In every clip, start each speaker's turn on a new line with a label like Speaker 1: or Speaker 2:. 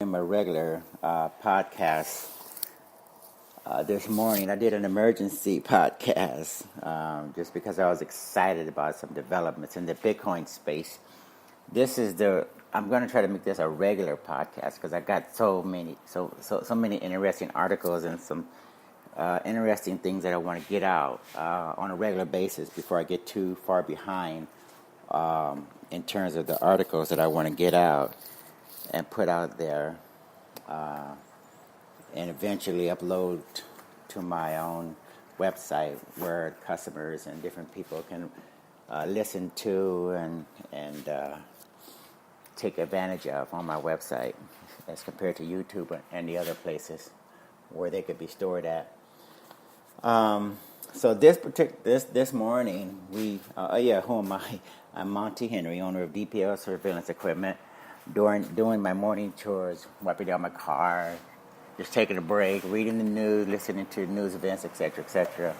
Speaker 1: My regular podcast this morning. I did an emergency podcast just because I was excited about some developments in the Bitcoin space. I'm going to try to make this a regular podcast because I got so many interesting articles and some interesting things that I want to get out on a regular basis before I get too far behind in terms of the articles that I want to get out and put out there and eventually upload to my own website where customers and different people can listen to and take advantage of on my website as compared to YouTube and the other places where they could be stored at. So this morning who am I? I'm Monty Henry, owner of DPL Surveillance Equipment. Doing my morning chores, wiping down my car, just taking a break, reading the news, listening to news events, etc., etc.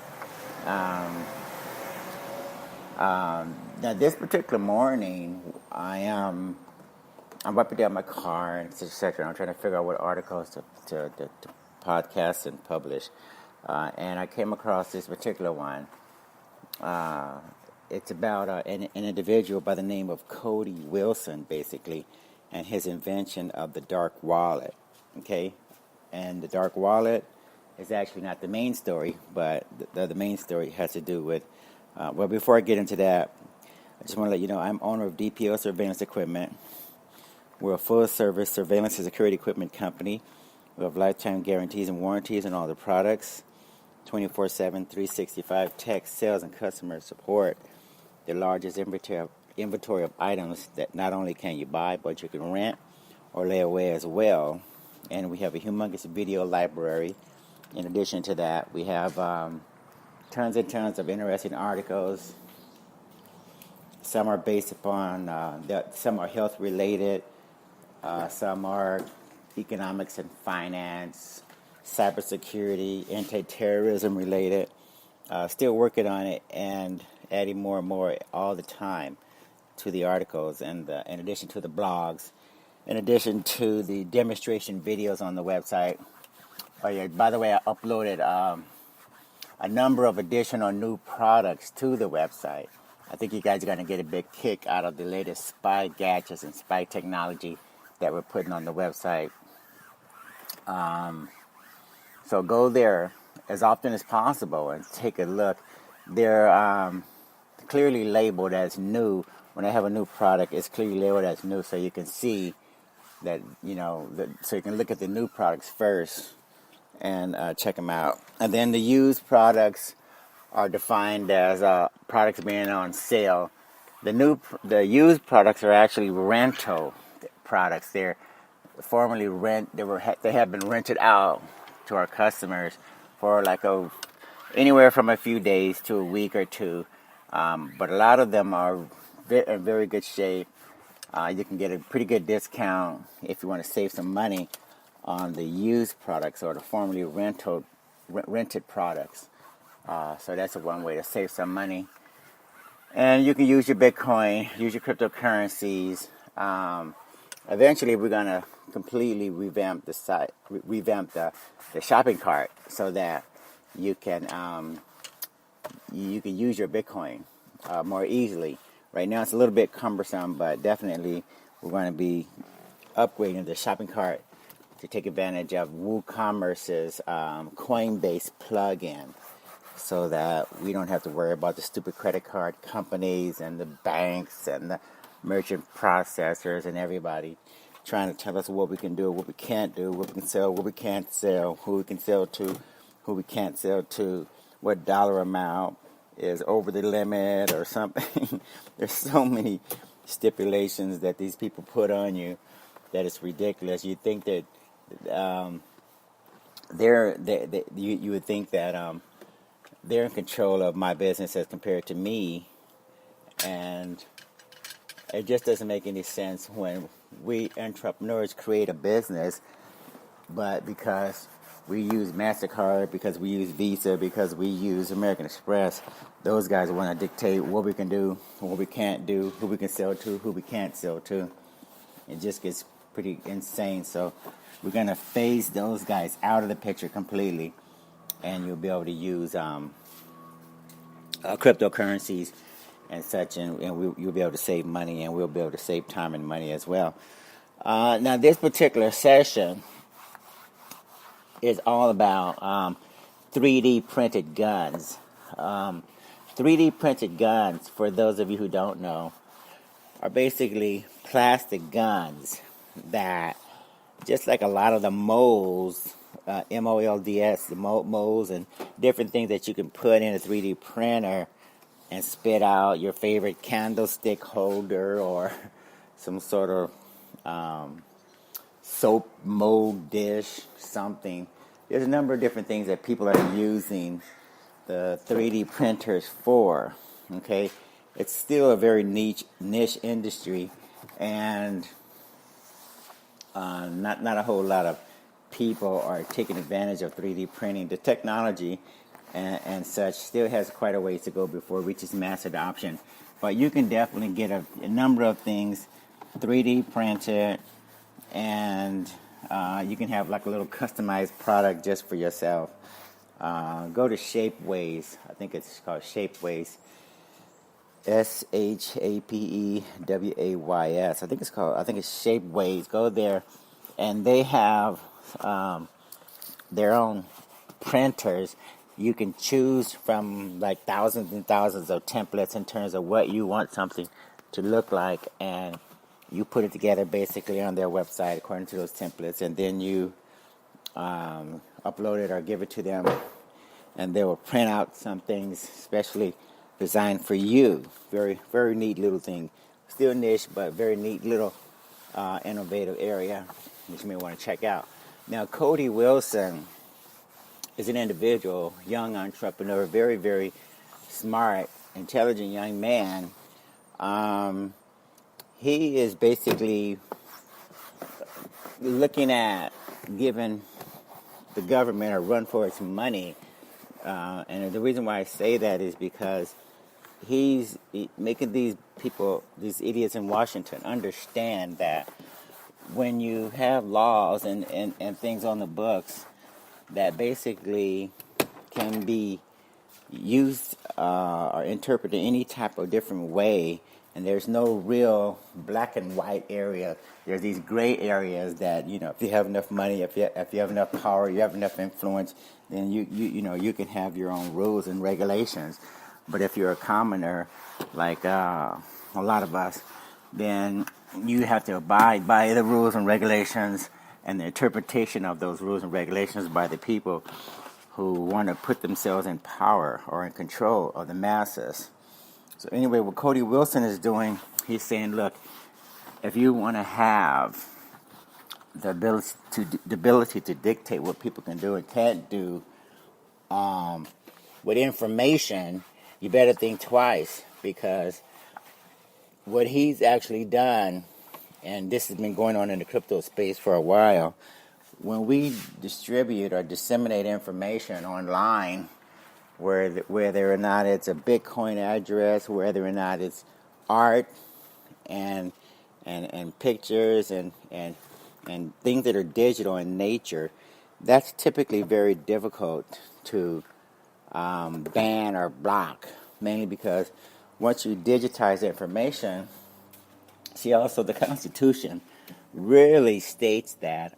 Speaker 1: Now, this particular morning, I'm wiping down my car, etc. I'm trying to figure out what articles to podcast and publish, and I came across this particular one. It's about an individual by the name of Cody Wilson, basically, and his invention of the dark wallet, okay? And the dark wallet is actually not the main story, but the main story has to do with, before I get into that, I just want to let you know I'm owner of DPO Surveillance Equipment. We're a full-service surveillance and security equipment company. We have lifetime guarantees and warranties on all the products, 24/7, 365 tech, sales, and customer support. The largest inventory of items that not only can you buy, but you can rent or lay away as well. And we have a humongous video library. In addition to that, we have tons and tons of interesting articles. Some are based upon, some are health related, some are economics and finance, cybersecurity, anti-terrorism related. Still working on it and adding more and more all the time to the articles, and in addition to the blogs, in addition to the demonstration videos on the website. Oh yeah, by the way, I uploaded a number of additional new products to the website. I think you guys are going to get a big kick out of the latest spy gadgets and spy technology that we're putting on the website. So go there as often as possible and take a look. They're clearly labeled as new. When I have a new product, it's clearly labeled as new, so you can see that, so you can look at the new products first and check them out. And then the used products are defined as products being on sale. The used products are actually rental products. They're formerly they have been rented out to our customers for anywhere from a few days to a week or two. But a lot of them are in very good shape. You can get a pretty good discount if you want to save some money on the used products or the formerly rented products. So that's one way to save some money. And you can use your Bitcoin, use your cryptocurrencies. Eventually, we're going to completely revamp the site, revamp the shopping cart so that you can use your Bitcoin more easily. Right now it's a little bit cumbersome, but definitely we're going to be upgrading the shopping cart to take advantage of WooCommerce's Coinbase plugin so that we don't have to worry about the stupid credit card companies and the banks and the merchant processors and everybody trying to tell us what we can do, what we can't do, what we can sell, what we can't sell, who we can sell to, who we can't sell to, what dollar amount is over the limit or something. There's so many stipulations that these people put on you that it's ridiculous. You think that you would think that they're in control of my business as compared to me, and it just doesn't make any sense when we entrepreneurs create a business, but because we use MasterCard, because we use Visa, because we use American Express, those guys want to dictate what we can do, what we can't do, who we can sell to, who we can't sell to. It just gets pretty insane. So we're going to phase those guys out of the picture completely, and you'll be able to use cryptocurrencies and such, and you'll be able to save money, and we'll be able to save time and money as well. Now, this particular session is all about 3D printed guns. 3D printed guns, for those of you who don't know, are basically plastic guns that, just like a lot of the molds, MOLDS, the molds and different things that you can put in a 3D printer and spit out your favorite candlestick holder or some sort of soap mold dish, something. There's a number of different things that people are using the 3D printers for, okay? It's still a very niche industry, and not a whole lot of people are taking advantage of 3D printing. The technology and such still has quite a ways to go before it reaches mass adoption. But you can definitely get a number of things 3D printed, and you can have like a little customized product just for yourself. Go to Shapeways. I think it's called Shapeways. Shapeways. I think it's Shapeways. Go there, and they have their own printers. You can choose from like thousands and thousands of templates in terms of what you want something to look like, and you put it together basically on their website according to those templates, and then you upload it or give it to them, and they will print out some things specially designed for you. Very, very neat little thing. Still niche, but very neat little innovative area that you may want to check out. Now, Cody Wilson is an individual, young entrepreneur, very, very smart, intelligent young man. He is basically looking at giving the government a run for its money. And the reason why I say that is because he's making these people, these idiots in Washington, understand that when you have laws and things on the books that basically can be used or interpreted any type of different way, and there's no real black and white area. There's these gray areas that, if you have enough money, if you have enough power, you have enough influence, then you can have your own rules and regulations. But if you're a commoner, like a lot of us, then you have to abide by the rules and regulations and the interpretation of those rules and regulations by the people who want to put themselves in power or in control of the masses. So anyway, what Cody Wilson is doing, he's saying, look, if you want to have the ability to dictate what people can do and can't do with information, you better think twice, because what he's actually done, and this has been going on in the crypto space for a while, when we distribute or disseminate information online, whether or not it's a Bitcoin address, whether or not it's art and pictures and things that are digital in nature, that's typically very difficult to ban or block, mainly because once you digitize information, see, also the Constitution really states that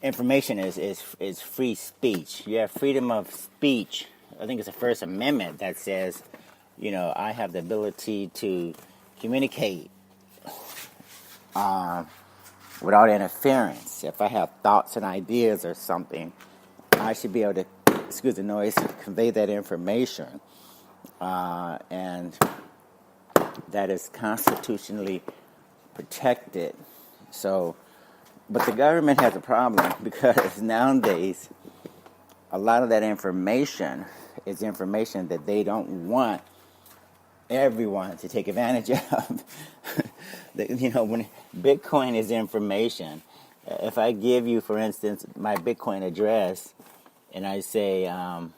Speaker 1: information is free speech. You have freedom of speech. I think it's the First Amendment that says, I have the ability to communicate without interference. If I have thoughts and ideas or something, I should be able to, excuse the noise, convey that information. And that is constitutionally protected. So, but the government has a problem, because nowadays a lot of that information is information that they don't want everyone to take advantage of. When Bitcoin is information, if I give you, for instance, my Bitcoin address, and I say, send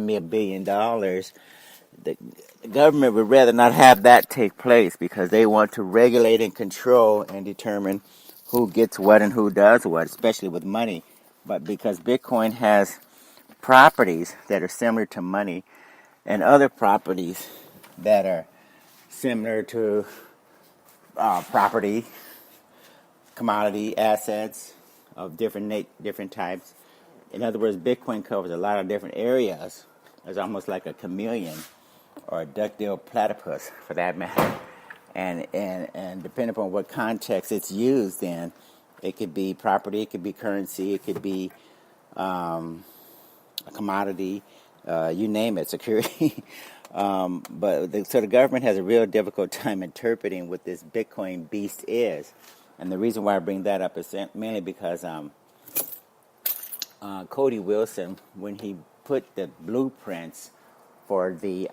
Speaker 1: me $1 billion, the government would rather not have that take place because they want to regulate and control and determine who gets what and who does what, especially with money. But because Bitcoin has properties that are similar to money and other properties that are similar to property, commodity, assets of different types. In other words, Bitcoin covers a lot of different areas. It's almost like a chameleon or a duck-billed platypus, for that matter. And depending upon what context it's used in, it could be property, it could be currency, it could be a commodity, you name it, security. So the government has a real difficult time interpreting what this Bitcoin beast is. And the reason why I bring that up is mainly because Cody Wilson, when he put the blueprints for the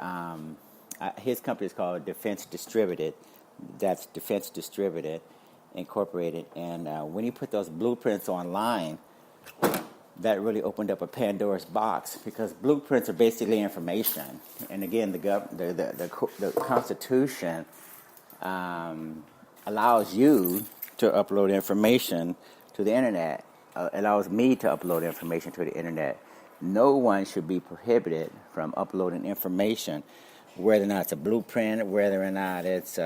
Speaker 1: his company is called Defense Distributed. That's Defense Distributed Incorporated. And when he put those blueprints online, that really opened up a Pandora's box because blueprints are basically information. And again, the Constitution allows you to upload information to the internet. Allows me to upload information to the internet. No one should be prohibited from uploading information, whether or not it's a blueprint, whether or not it's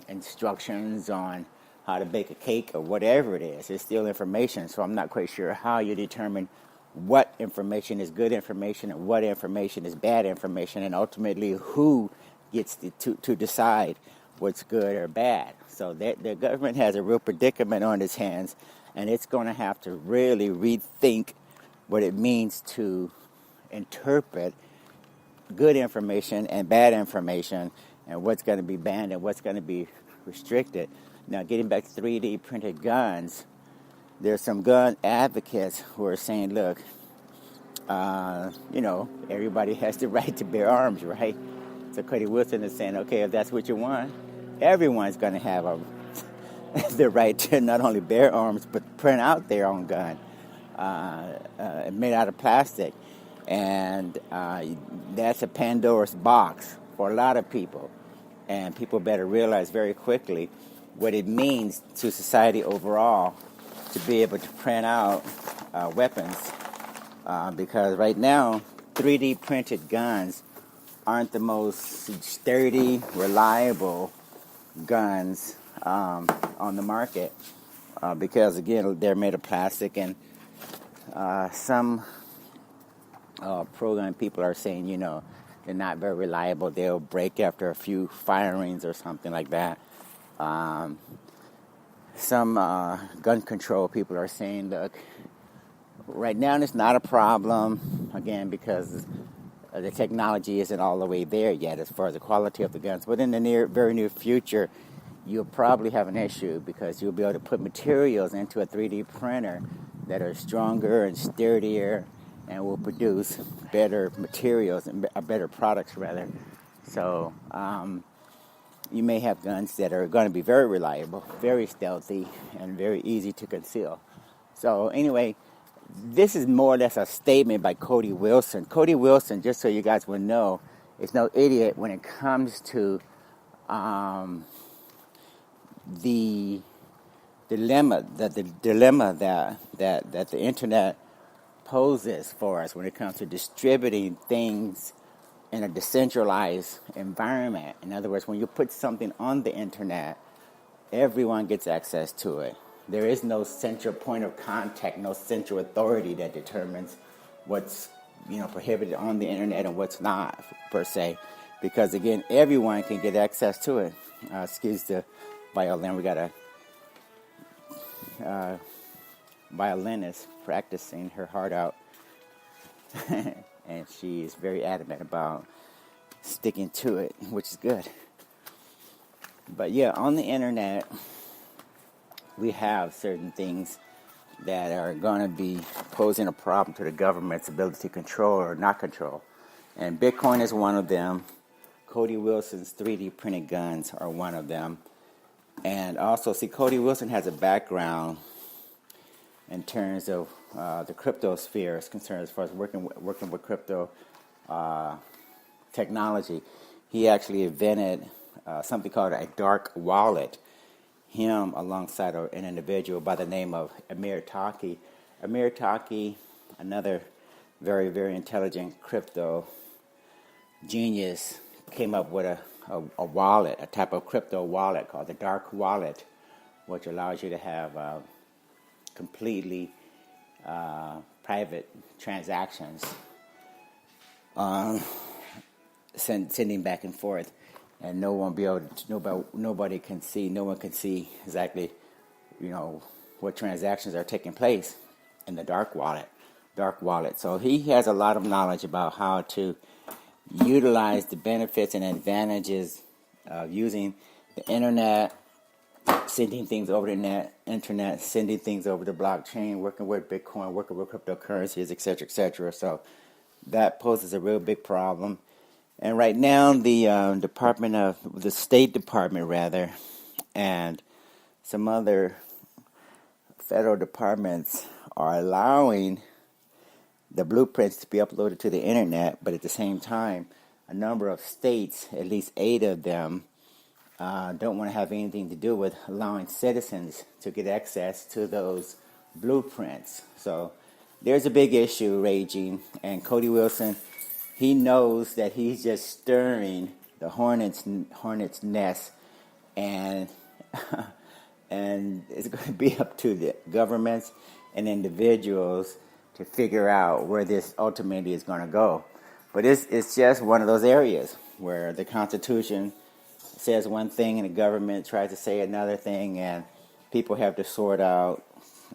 Speaker 1: instructions on how to bake a cake or whatever it is. It's still information, so I'm not quite sure how you determine what information is good information and what information is bad information, and ultimately who gets to decide what's good or bad. So the government has a real predicament on its hands, and it's going to have to really rethink what it means to interpret good information and bad information, and what's going to be banned and what's going to be restricted. Now, getting back to 3D printed guns, there's some gun advocates who are saying, look, everybody has the right to bear arms, right? So Cody Wilson is saying, okay, if that's what you want, everyone's going to have the right to not only bear arms, but print out their own gun made out of plastic. And that's a Pandora's box for a lot of people. And people better realize very quickly what it means to society overall to be able to print out weapons. Because right now, 3D printed guns aren't the most sturdy, reliable guns on the market. Because, again, they're made of plastic. And some program people are saying, they're not very reliable. They'll break after a few firings or something like that. Some gun control people are saying, look, right now it's not a problem, again, because the technology isn't all the way there yet as far as the quality of the guns. But in the very near future, you'll probably have an issue because you'll be able to put materials into a 3D printer that are stronger and sturdier and will produce better materials and better products, rather. So you may have guns that are going to be very reliable, very stealthy, and very easy to conceal. So anyway, this is more or less a statement by Cody Wilson. Cody Wilson, just so you guys will know, is no idiot when it comes to the dilemma that the internet poses for us when it comes to distributing things in a decentralized environment. In other words, when you put something on the internet, everyone gets access to it. There is no central point of contact, no central authority that determines what's prohibited on the internet and what's not, per se. Because again, everyone can get access to it. Excuse the violin. We got a violinist practicing her heart out. And she is very adamant about sticking to it, which is good. But yeah, on the internet, we have certain things that are going to be posing a problem to the government's ability to control or not control. And Bitcoin is one of them. Cody Wilson's 3D printed guns are one of them. And also, Cody Wilson has a background in terms of the crypto sphere is concerned, as far as working with crypto technology. He actually invented something called a dark wallet. Him alongside an individual by the name of Amir Taki. Amir Taki, another very, very intelligent crypto genius, came up with a wallet, a type of crypto wallet called the dark wallet, which allows you to have completely private transactions, sending back and forth, and no one can see exactly, what transactions are taking place in the dark wallet. So he has a lot of knowledge about how to utilize the benefits and advantages of using the internet, sending things over the internet, sending things over the blockchain, working with Bitcoin, working with cryptocurrencies, etc., etc. So that poses a real big problem. And right now, the State Department, rather, and some other federal departments are allowing the blueprints to be uploaded to the internet, but at the same time, a number of states, at least 8 of them, don't want to have anything to do with allowing citizens to get access to those blueprints. So there's a big issue raging, and Cody Wilson, he knows that he's just stirring the hornet's nest, and and it's going to be up to the governments and individuals to figure out where this ultimately is going to go. But it's just one of those areas where the Constitution says one thing and the government tries to say another thing, and people have to sort out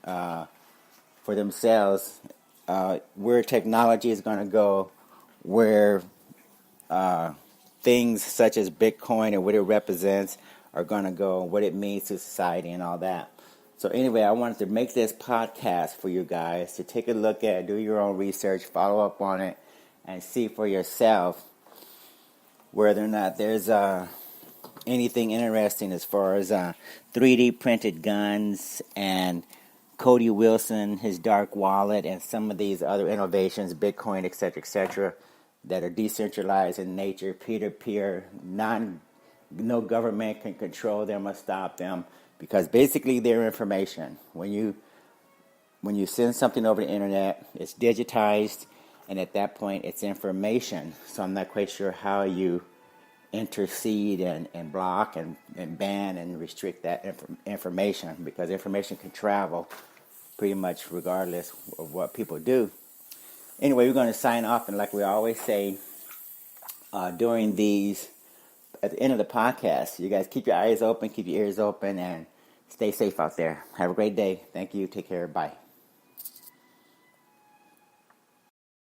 Speaker 1: for themselves where technology is going to go, where things such as Bitcoin and what it represents are going to go, what it means to society and all that. So anyway, I wanted to make this podcast for you guys to take a look at, do your own research, follow up on it, and see for yourself whether or not there's anything interesting as far as 3D printed guns and Cody Wilson, his dark wallet, and some of these other innovations, Bitcoin, etc., that are decentralized in nature, peer-to-peer, no government can control them or stop them, because basically they're information. When you send something over the internet, it's digitized, and at that point it's information. So I'm not quite sure how you intercede and block and ban and restrict that information, because information can travel pretty much regardless of what people do. Anyway, we're going to sign off, and like we always say during these, at the end of the podcast, you guys keep your eyes open, keep your ears open, and stay safe out there. Have a great day. Thank you. Take care. Bye.